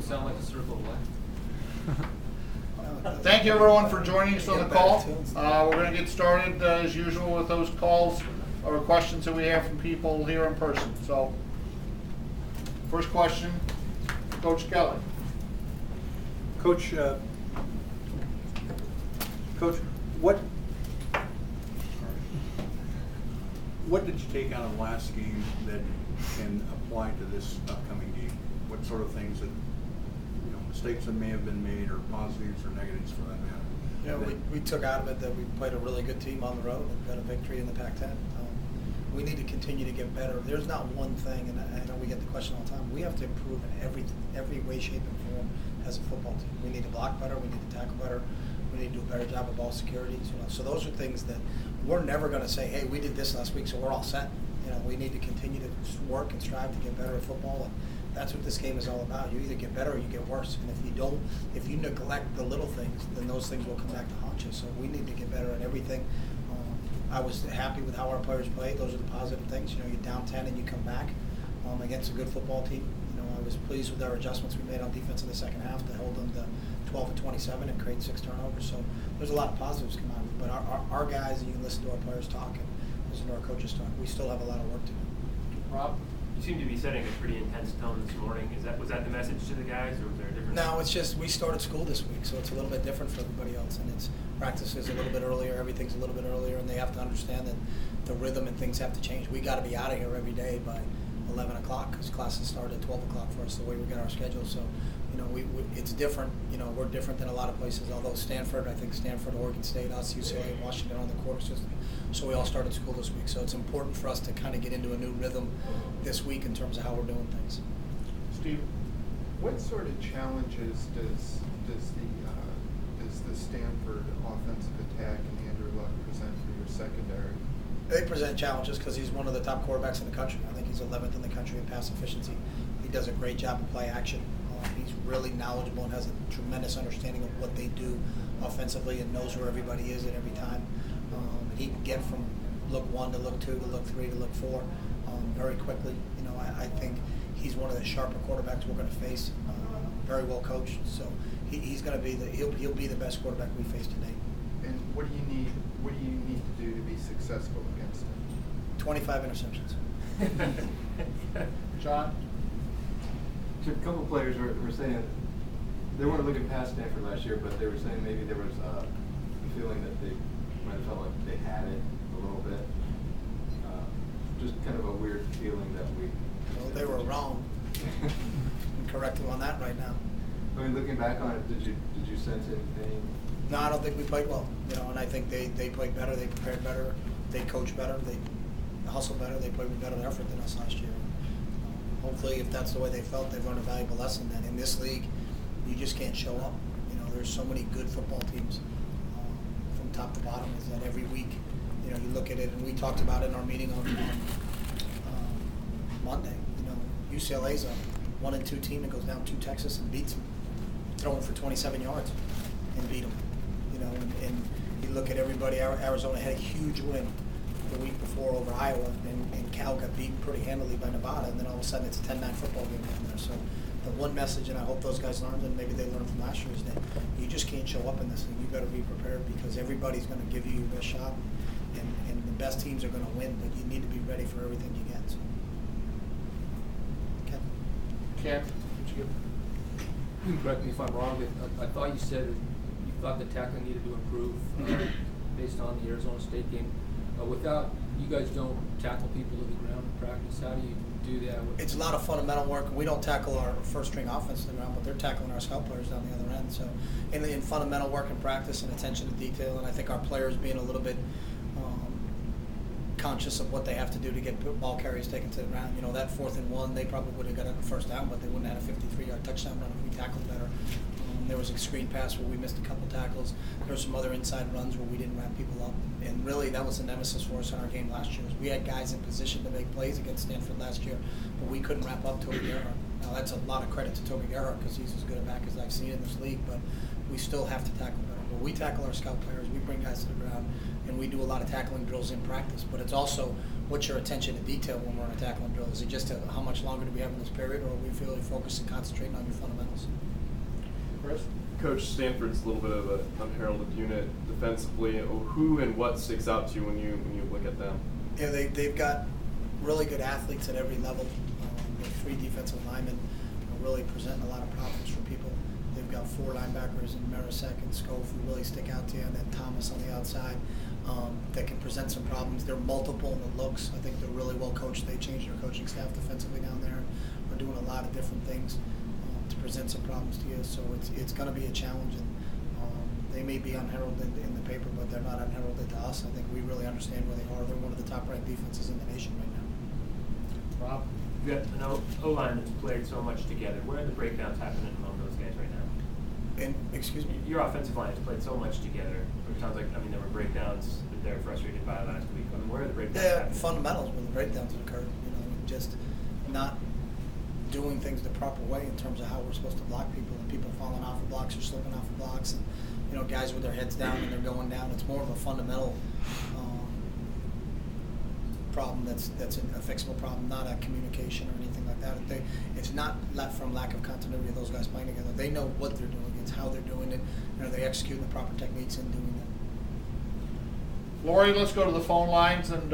doesn't sound like a circle of life. Thank you everyone for joining us on the call. We're going to get started as usual with those calls or questions that we have from people here in person. So, first question, Coach Kelly. Coach, what did you take out of the last game that can apply to this upcoming game? What sort of things that, mistakes that may have been made, or positives or negatives for that matter? We took out of it that we played a really good team on the road and got a victory in the Pac-10. We need to continue to get better. There's not one thing, and I know we get the question all the time. We have to improve in every way, shape, and form as a football team. We need to block better. We need to tackle better. We need to do a better job of ball security. So those are things that we're never going to say, hey, we did this last week, so we're all set. We need to continue to work and strive to get better at football, and that's what this game is all about. You either get better or you get worse. And if you neglect the little things, then those things will come back to haunt you. So we need to get better at everything. I was happy with how our players played. Those are the positive things. You're down 10 and you come back against a good football team. I was pleased with our adjustments we made on defense in the second half to hold them to 12 and 27 and create 6 turnovers. So there's a lot of positives come out of it. But our guys, and you can listen to our players talk and listen to our coaches talk, we still have a lot of work to do. Rob, you seem to be setting a pretty intense tone this morning. Was that the message to the guys, or was there a difference? No, it's just we started school this week, so it's a little bit different for everybody else. And it's practices a little bit earlier, everything's a little bit earlier, and they have to understand that the rhythm and things have to change. We got to be out of here every day by 11 o'clock because classes start at 12 o'clock for us, the way we got our schedule. So, it's different. We're different than a lot of places, although Stanford, Oregon State, us, UCLA, and Washington on the quarter system. So we all started school this week. So it's important for us to kind of get into a new rhythm this week in terms of how we're doing things. Steve, what sort of challenges does the Stanford offensive attack and Andrew Luck present for your secondary? They present challenges because he's one of the top quarterbacks in the country. I think he's 11th in the country in pass efficiency. He does a great job of play action. He's really knowledgeable and has a tremendous understanding of what they do offensively and knows where everybody is at every time. He can get from look 1 to look 2 to look 3 to look 4 very quickly. I think he's one of the sharper quarterbacks we're going to face. Very well coached, so he's going to be he'll be the best quarterback we face today. And what do you need to do to be successful against him? 25 interceptions. John? A couple players were saying they weren't looking past Stanford last year, but they were saying maybe there was a feeling that they might have felt like they had it a little bit. Just kind of a weird feeling that we. Well, they were wrong. I'm correct them on that right now. I mean, looking back on it, did you sense anything? No, I don't think we played well. And I think they played better, they prepared better, they coached better, they hustled better, they played with better effort than us last year. Hopefully, if that's the way they felt, they've learned a valuable lesson that in this league, you just can't show up. There's so many good football teams from top to bottom. Is that every week, you look at it, and we talked about it in our meeting on Monday. UCLA's a 1-2 team that goes down to Texas and beats them, throwing for 27 yards and beat them. And you look at everybody. Arizona had a huge win the week before over Iowa, and Cal got beaten pretty handily by Nevada, and then all of a sudden it's a 10-9 football game down there. So the one message, and I hope those guys learned, and maybe they learned from last year, is that you just can't show up in this thing. You've got to be prepared because everybody's going to give you your best shot, and the best teams are going to win, but you need to be ready for everything you get. So. Ken, what you give? You can correct me if I'm wrong, but I thought you said you thought the tackling needed to improve based on the Arizona State game. You guys don't tackle people to the ground in practice. How do you do that? It's a lot of fundamental work. We don't tackle our first-string offense to the ground, but they're tackling our scout players down the other end. So in fundamental work and practice and attention to detail, and I think our players being a little bit conscious of what they have to do to get ball carries taken to the ground. That 4th and 1, they probably would have got a first down, but they wouldn't have had a 53-yard touchdown run if we tackled better. There was a screen pass where we missed a couple tackles. There were some other inside runs where we didn't wrap people up. And really, that was the nemesis for us in our game last year. We had guys in position to make plays against Stanford last year, but we couldn't wrap up Toby Gerhardt. Now, that's a lot of credit to Toby Gerhardt because he's as good a back as I've seen in this league, but we still have to tackle better. But we tackle our scout players. We bring guys to the ground, and we do a lot of tackling drills in practice. But it's also what's your attention to detail when we're on a tackling drill? Is it just how much longer do we have in this period, or are we really focused and concentrating on your fundamentals? Chris? Coach, Stanford's a little bit of an unheralded unit defensively. Who and what sticks out to you when you look at them? Yeah, they've got really good athletes at every level. Their 3 defensive linemen are really presenting a lot of problems for people. They've got 4 linebackers in Marisek and Scove who really stick out to you, and then Thomas on the outside that can present some problems. They're multiple in the looks. I think they're really well coached. They changed their coaching staff defensively down there and are doing a lot of different things to present some problems to you. So it's going to be a challenge. And they may be unheralded in the paper, but they're not unheralded to us. I think we really understand where they are. They're one of the top-ranked defenses in the nation right now. Rob? You've got an O-line that's played so much together. Where are the breakdowns happening among those guys right now? And excuse me. Your offensive line has played so much together. It sounds like, there were breakdowns that they're frustrated by last week. Where are the breakdowns Yeah, happening? fundamentals where the breakdowns occur. Just not doing things the proper way in terms of how we're supposed to block people, and people falling off of blocks or slipping off of blocks, and guys with their heads down and they're going down. It's more of a fundamental problem that's a fixable problem, not a communication or anything like that. It's not from lack of continuity of those guys playing together. They know what they're doing. It's how they're doing it. They execute the proper techniques in doing that. Lori, let's go to the phone lines and